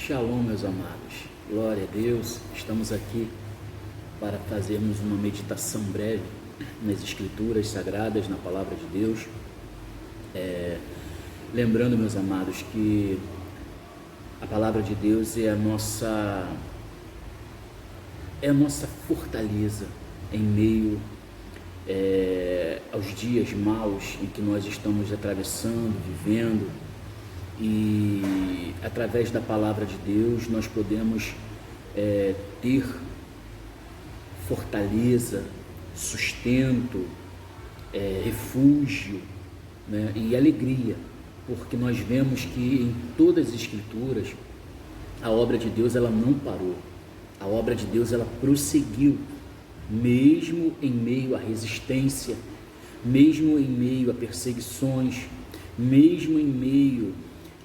Shalom, meus amados, glória a Deus. Estamos aqui para fazermos uma meditação breve nas Escrituras Sagradas, na Palavra de Deus. Lembrando, meus amados, que a Palavra de Deus é a nossa fortaleza em meio aos dias maus em que nós estamos atravessando, vivendo. E através da Palavra de Deus nós podemos ter fortaleza, sustento, refúgio, né, e alegria, porque nós vemos que em todas as Escrituras a obra de Deus ela não parou, a obra de Deus ela prosseguiu, mesmo em meio à resistência, mesmo em meio a perseguições, mesmo em meio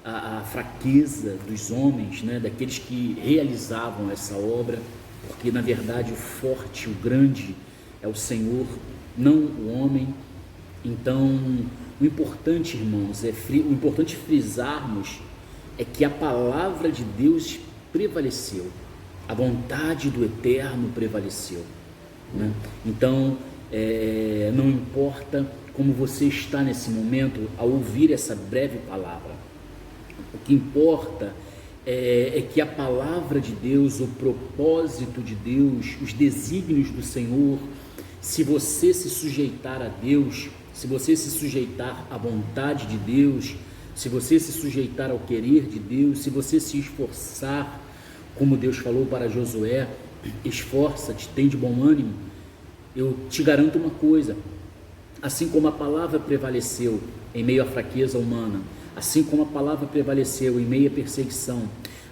à fraqueza dos homens, né, daqueles que realizavam essa obra, porque na verdade o forte, o grande é o Senhor, não o homem. Então o importante, irmãos, o importante frisarmos é que a palavra de Deus prevaleceu, a vontade do Eterno prevaleceu, né? Então não importa como você está nesse momento ao ouvir essa breve palavra, o que importa é que a palavra de Deus, o propósito de Deus, os desígnios do Senhor, se você se sujeitar a Deus, se você se sujeitar à vontade de Deus, se você se sujeitar ao querer de Deus, se você se esforçar, como Deus falou para Josué, esforça-te, tem de bom ânimo, eu te garanto uma coisa, assim como a palavra prevaleceu em meio à fraqueza humana, assim como a palavra prevaleceu em meio à perseguição,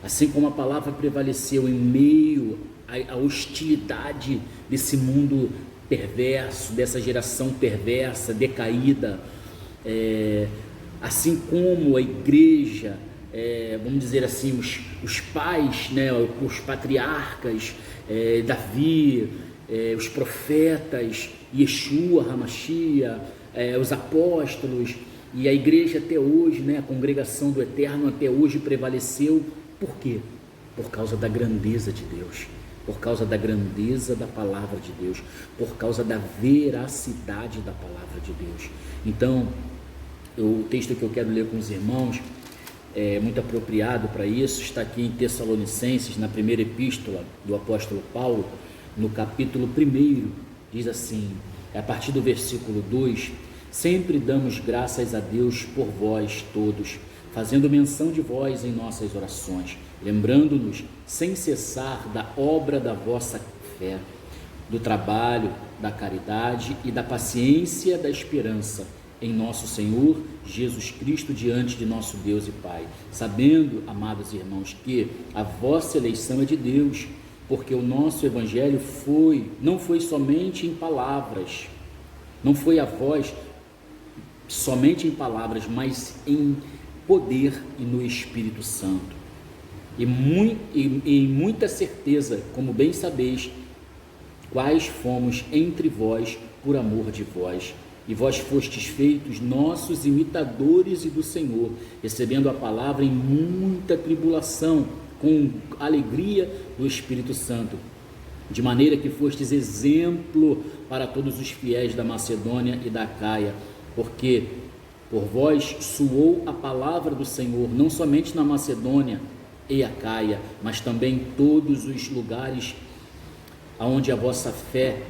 assim como a palavra prevaleceu em meio à hostilidade desse mundo perverso, dessa geração perversa, decaída, assim como a igreja, vamos dizer assim, os pais, né, os patriarcas, Davi, os profetas, Yeshua, Hamashia, os apóstolos, e a igreja até hoje, né, a congregação do Eterno até hoje prevaleceu. Por quê? Por causa da grandeza de Deus, por causa da grandeza da palavra de Deus, por causa da veracidade da palavra de Deus. Então, o texto que eu quero ler com os irmãos é muito apropriado para isso, está aqui em Tessalonicenses, na primeira epístola do apóstolo Paulo, no capítulo 1, diz assim, a partir do versículo 2: sempre damos graças a Deus por vós todos, fazendo menção de vós em nossas orações, lembrando-nos sem cessar da obra da vossa fé, do trabalho, da caridade e da paciência da esperança em nosso Senhor Jesus Cristo diante de nosso Deus e Pai, sabendo, amados irmãos, que a vossa eleição é de Deus, porque o nosso evangelho não foi somente em palavras, não foi a voz somente em palavras, mas em poder e no Espírito Santo, e muita certeza, como bem sabeis, quais fomos entre vós por amor de vós, e vós fostes feitos nossos imitadores e do Senhor, recebendo a palavra em muita tribulação, com alegria do Espírito Santo, de maneira que fostes exemplo para todos os fiéis da Macedônia e da Acaia, porque por vós soou a palavra do Senhor, não somente na Macedônia e Acaia, mas também em todos os lugares aonde a vossa fé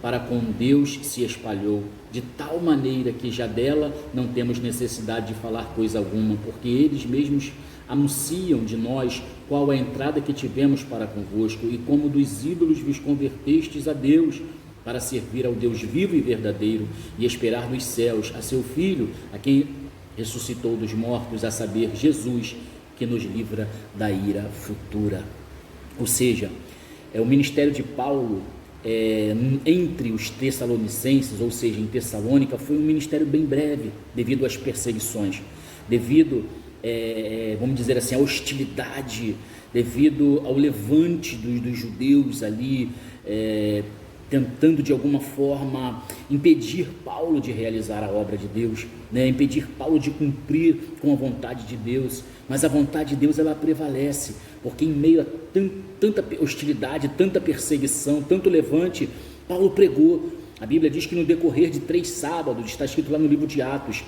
para com Deus se espalhou, de tal maneira que já dela não temos necessidade de falar coisa alguma, porque eles mesmos anunciam de nós qual a entrada que tivemos para convosco, e como dos ídolos vos convertestes a Deus, para servir ao Deus vivo e verdadeiro, e esperar nos céus a seu Filho, a quem ressuscitou dos mortos, a saber, Jesus, que nos livra da ira futura. Ou seja, o ministério de Paulo entre os tessalonicenses, ou seja, em Tessalônica, foi um ministério bem breve, devido às perseguições, devido, vamos dizer assim, à hostilidade, devido ao levante dos judeus ali, tentando de alguma forma impedir Paulo de realizar a obra de Deus, né? Impedir Paulo de cumprir com a vontade de Deus, mas a vontade de Deus ela prevalece, porque em meio a tanta hostilidade, tanta perseguição, tanto levante, Paulo pregou. A Bíblia diz que no decorrer de 3 sábados, está escrito lá no livro de Atos,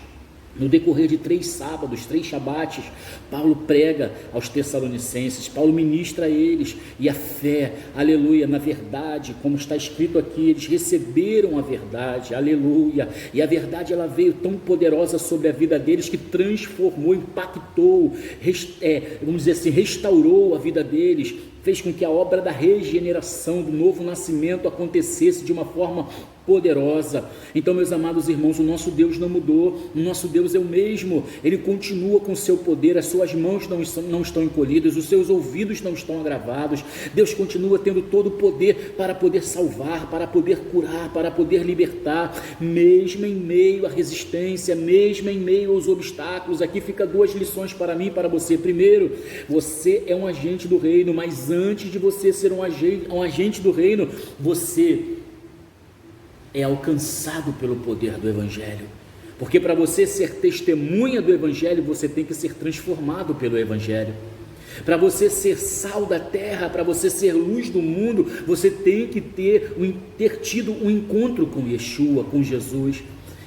no decorrer de 3 sábados, 3 shabates, Paulo prega aos Tessalonicenses, Paulo ministra a eles, e a fé, aleluia, na verdade, como está escrito aqui, eles receberam a verdade, aleluia, e a verdade ela veio tão poderosa sobre a vida deles, que transformou, impactou, vamos dizer assim, restaurou a vida deles, fez com que a obra da regeneração, do novo nascimento acontecesse de uma forma poderosa. Então, meus amados irmãos, o nosso Deus não mudou, o nosso Deus é o mesmo, Ele continua com o seu poder, as suas mãos não estão encolhidas, os seus ouvidos não estão agravados, Deus continua tendo todo o poder para poder salvar, para poder curar, para poder libertar, mesmo em meio à resistência, mesmo em meio aos obstáculos. Aqui fica 2 lições para mim e para você. Primeiro, você é um agente do reino, mas antes de você ser um agente do reino, você é alcançado pelo poder do Evangelho, porque para você ser testemunha do Evangelho, você tem que ser transformado pelo Evangelho. Para você ser sal da terra, para você ser luz do mundo, você tem que ter tido um encontro com Yeshua, com Jesus.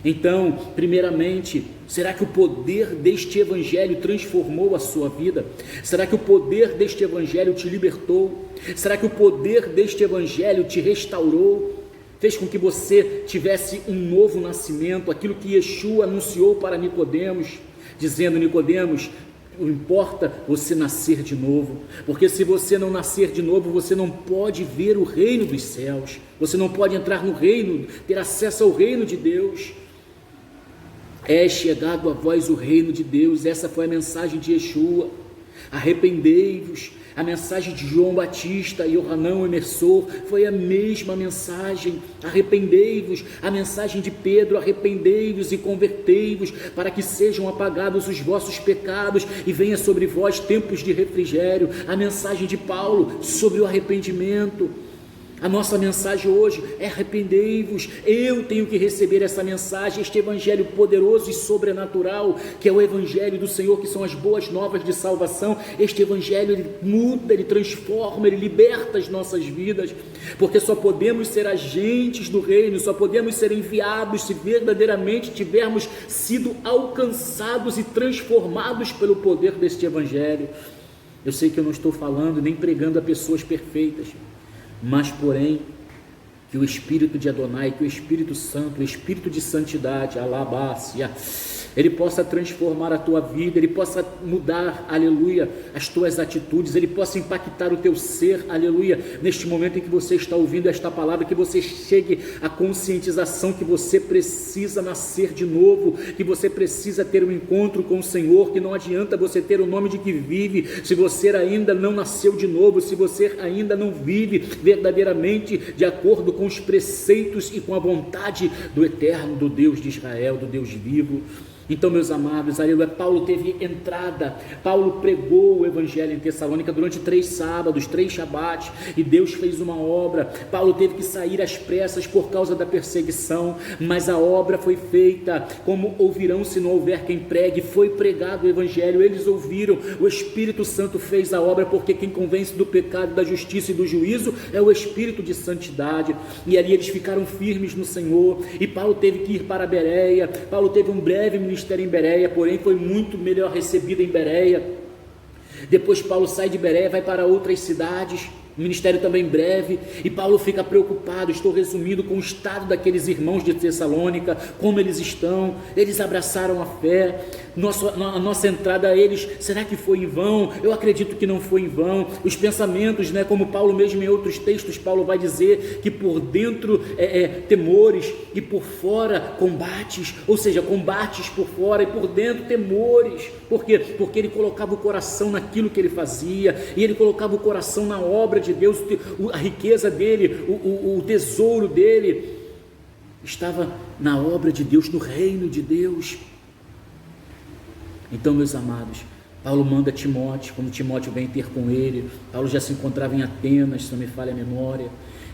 Então, primeiramente, será que o poder deste Evangelho transformou a sua vida? Será que o poder deste Evangelho te libertou? Será que o poder deste Evangelho te restaurou? Fez com que você tivesse um novo nascimento, aquilo que Yeshua anunciou para Nicodemos, dizendo: Nicodemos, não importa você nascer de novo, porque se você não nascer de novo, você não pode ver o reino dos céus, você não pode entrar no reino, ter acesso ao reino de Deus. É chegado a vós o reino de Deus. Essa foi a mensagem de Yeshua. Arrependei-vos. A mensagem de João Batista e Yohanan Emersor foi a mesma mensagem. Arrependei-vos. A mensagem de Pedro: arrependei-vos e convertei-vos, para que sejam apagados os vossos pecados e venha sobre vós tempos de refrigério. A mensagem de Paulo sobre o arrependimento. A nossa mensagem hoje é: arrependei-vos. Eu tenho que receber essa mensagem, este Evangelho poderoso e sobrenatural, que é o Evangelho do Senhor, que são as boas novas de salvação. Este Evangelho, ele muda, ele transforma, ele liberta as nossas vidas, porque só podemos ser agentes do reino, só podemos ser enviados se verdadeiramente tivermos sido alcançados e transformados pelo poder deste Evangelho. Eu sei que eu não estou falando nem pregando a pessoas perfeitas, mas porém, que o Espírito de Adonai, que o Espírito Santo, o Espírito de santidade, alabácia, ele possa transformar a tua vida, ele possa mudar, aleluia, as tuas atitudes, ele possa impactar o teu ser, aleluia, neste momento em que você está ouvindo esta palavra, que você chegue à conscientização que você precisa nascer de novo, que você precisa ter um encontro com o Senhor, que não adianta você ter o nome de que vive, se você ainda não nasceu de novo, se você ainda não vive verdadeiramente de acordo com os preceitos e com a vontade do eterno, do Deus de Israel, do Deus vivo. Então, meus amados, aleluia, Paulo teve entrada, Paulo pregou o Evangelho em Tessalônica durante 3 sábados, 3 shabates, e Deus fez uma obra. Paulo teve que sair às pressas por causa da perseguição, mas a obra foi feita. Como ouvirão se não houver quem pregue? Foi pregado o Evangelho, eles ouviram, o Espírito Santo fez a obra, porque quem convence do pecado, da justiça e do juízo é o Espírito de santidade. E ali eles ficaram firmes no Senhor, e Paulo teve que ir para Bereia. Paulo teve um breve ministério em Bereia, porém foi muito melhor recebido em Bereia. Depois Paulo sai de Bereia, vai para outras cidades, ministério também breve, e Paulo fica preocupado. Estou resumindo com o estado daqueles irmãos de Tessalônica, como eles estão. Eles abraçaram a fé. A nossa entrada a eles, será que foi em vão? Eu acredito que não foi em vão. Os pensamentos, como Paulo mesmo em outros textos, Paulo vai dizer que por dentro temores e por fora combates, ou seja, combates por fora e por dentro temores. Por quê? Porque ele colocava o coração naquilo que ele fazia, e ele colocava o coração na obra de Deus. A riqueza dele, o tesouro dele estava na obra de Deus, no reino de Deus. Então, meus amados, Paulo manda Timóteo. Quando Timóteo vem ter com ele, Paulo já se encontrava em Atenas, se não me falha a memória,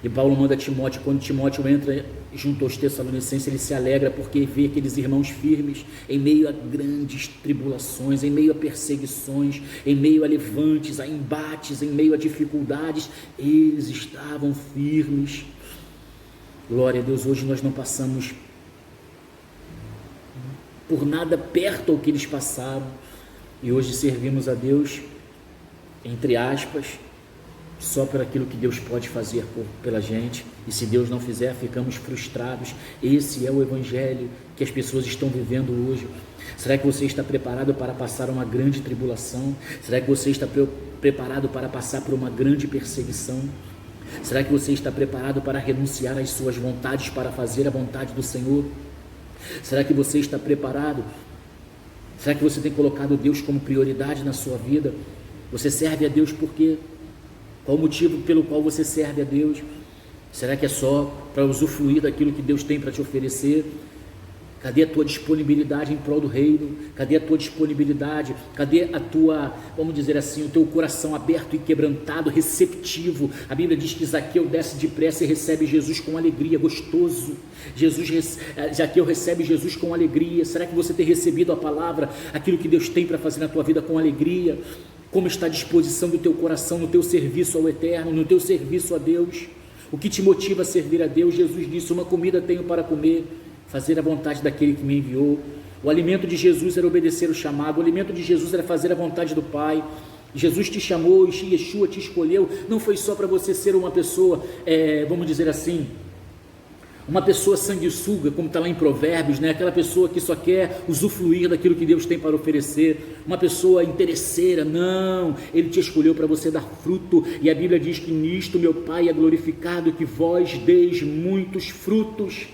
E Paulo manda Timóteo, quando Timóteo entra junto aos Tessalonicenses, ele se alegra porque vê aqueles irmãos firmes em meio a grandes tribulações, em meio a perseguições, em meio a levantes, a embates, em meio a dificuldades, eles estavam firmes. Glória a Deus, hoje nós não passamos por nada perto ao que eles passaram, e hoje servimos a Deus, entre aspas, só por aquilo que Deus pode fazer pela gente, e se Deus não fizer, ficamos frustrados. Esse é o evangelho que as pessoas estão vivendo hoje. Será que você está preparado para passar uma grande tribulação? Será que você está preparado para passar por uma grande perseguição? Será que você está preparado para renunciar às suas vontades para fazer a vontade do Senhor? Será que você está preparado? Será que você tem colocado Deus como prioridade na sua vida? Você serve a Deus por quê? Qual o motivo pelo qual você serve a Deus? Será que é só para usufruir daquilo que Deus tem para te oferecer? Cadê a tua disponibilidade em prol do reino? Cadê a tua disponibilidade? Cadê a tua, vamos dizer assim, o teu coração aberto e quebrantado, receptivo? A Bíblia diz que Zaqueu desce depressa e recebe Jesus com alegria, gostoso. Zaqueu recebe Jesus com alegria. Será que você tem recebido a palavra, aquilo que Deus tem para fazer na tua vida com alegria? Como está a disposição do teu coração no teu serviço ao Eterno, no teu serviço a Deus? O que te motiva a servir a Deus? Jesus disse: uma comida tenho para comer, fazer a vontade daquele que me enviou. O alimento de Jesus era obedecer o chamado, o alimento de Jesus era fazer a vontade do Pai. Jesus te chamou, Yeshua te escolheu, não foi só para você ser uma pessoa, vamos dizer assim, uma pessoa sanguessuga, como está lá em Provérbios, né? Aquela pessoa que só quer usufruir daquilo que Deus tem para oferecer, uma pessoa interesseira. Não, Ele te escolheu para você dar fruto, e a Bíblia diz que nisto meu Pai é glorificado, que vós deis muitos frutos.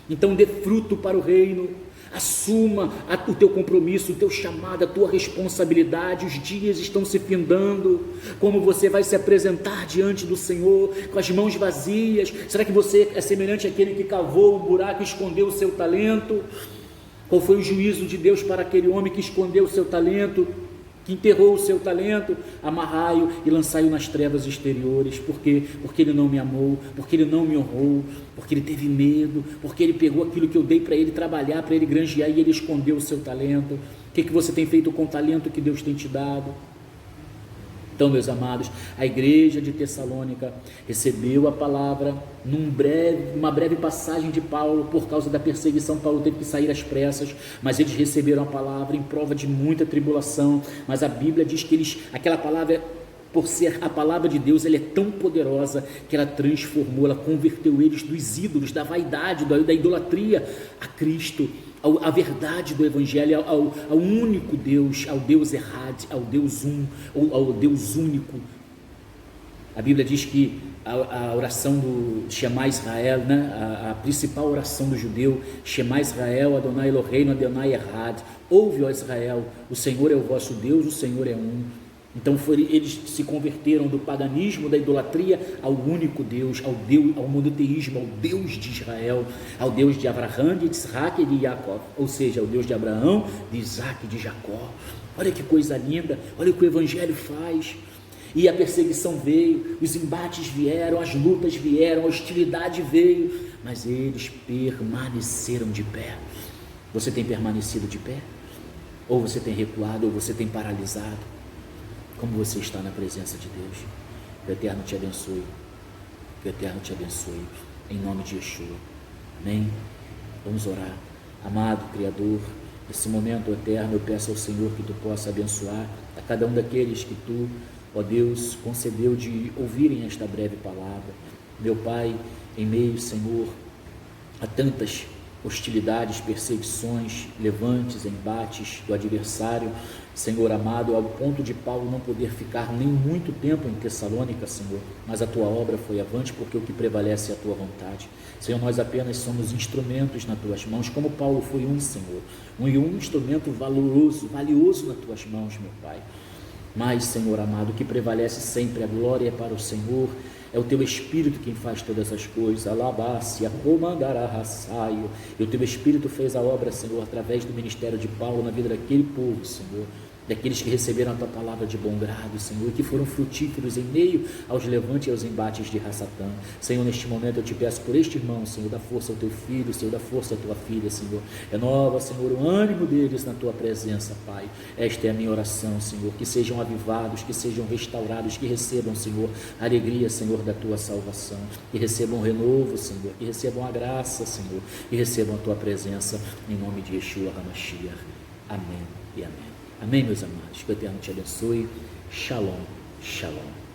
Então dê fruto para o reino, assuma o teu compromisso, o teu chamado, a tua responsabilidade. Os dias estão se findando. Como você vai se apresentar diante do Senhor com as mãos vazias? Será que você é semelhante àquele que cavou o buraco e escondeu o seu talento? Qual foi o juízo de Deus para aquele homem que escondeu o seu talento, que enterrou o seu talento? Amarrai-o e lançai-o nas trevas exteriores. Por quê? Porque ele não me amou, porque ele não me honrou, porque ele teve medo, porque ele pegou aquilo que eu dei para ele trabalhar, para ele granjear, e ele escondeu o seu talento. O que você tem feito com o talento que Deus tem te dado? Então, meus amados, a igreja de Tessalônica recebeu a palavra uma breve passagem de Paulo. Por causa da perseguição, Paulo teve que sair às pressas, mas eles receberam a palavra em prova de muita tribulação. Mas a Bíblia diz que aquela palavra, por ser a palavra de Deus, ela é tão poderosa que ela transformou, ela converteu eles dos ídolos, da vaidade, da idolatria a Cristo, a verdade do Evangelho, ao único Deus, ao Deus errado, ao Deus ao Deus único. A Bíblia diz que a oração do Shema Israel, né? A principal oração do judeu, Shema Israel, Adonai Eloheinu, Adonai Echad. Ouve, ó Israel, o Senhor é o vosso Deus, o Senhor é um. Então eles se converteram do paganismo, da idolatria, ao único Deus, ao monoteísmo, ao Deus de Israel, ao Deus de Abraão, de Isaac e de Jacó, ou seja, ao Deus de Abraão, de Isaac e de Jacó. Olha que coisa linda, olha o que o Evangelho faz. E a perseguição veio, os embates vieram, as lutas vieram, a hostilidade veio, mas eles permaneceram de pé. Você tem permanecido de pé? Ou você tem recuado, ou você tem paralisado? Como você está na presença de Deus? Que o Eterno te abençoe. Que o Eterno te abençoe. Em nome de Yeshua. Amém? Vamos orar. Amado Criador, nesse momento, Eterno, eu peço ao Senhor que Tu possa abençoar a cada um daqueles que Tu, ó Deus, concedeu de ouvirem esta breve palavra. Meu Pai, em meio, Senhor, a tantas hostilidades, perseguições, levantes, embates do adversário, Senhor amado, ao ponto de Paulo não poder ficar nem muito tempo em Tessalônica, Senhor, mas a Tua obra foi avante, porque o que prevalece é a Tua vontade. Senhor, nós apenas somos instrumentos nas Tuas mãos, como Paulo foi Senhor, um instrumento valioso nas Tuas mãos, meu Pai. Mas, Senhor amado, o que prevalece sempre, a glória é para o Senhor, É o teu Espírito quem faz todas as coisas. Alabácia, comandararraçaio. E o teu Espírito fez a obra, Senhor, através do ministério de Paulo na vida daquele povo, Senhor. Daqueles que receberam a tua palavra de bom grado, Senhor, e que foram frutíferos em meio aos levantes e aos embates de Rassatã. Senhor, neste momento eu te peço por este irmão, Senhor, dá força ao teu filho, Senhor, dá força à tua filha, Senhor. Renova, Senhor, o ânimo deles na tua presença, Pai. Esta é a minha oração, Senhor, que sejam avivados, que sejam restaurados, que recebam, Senhor, a alegria, Senhor, da tua salvação, que recebam o renovo, Senhor, que recebam a graça, Senhor, que recebam a tua presença, em nome de Yeshua HaMashiach. Amém e amém. Amém, meus amados. Que o Eterno te abençoe. Shalom, shalom.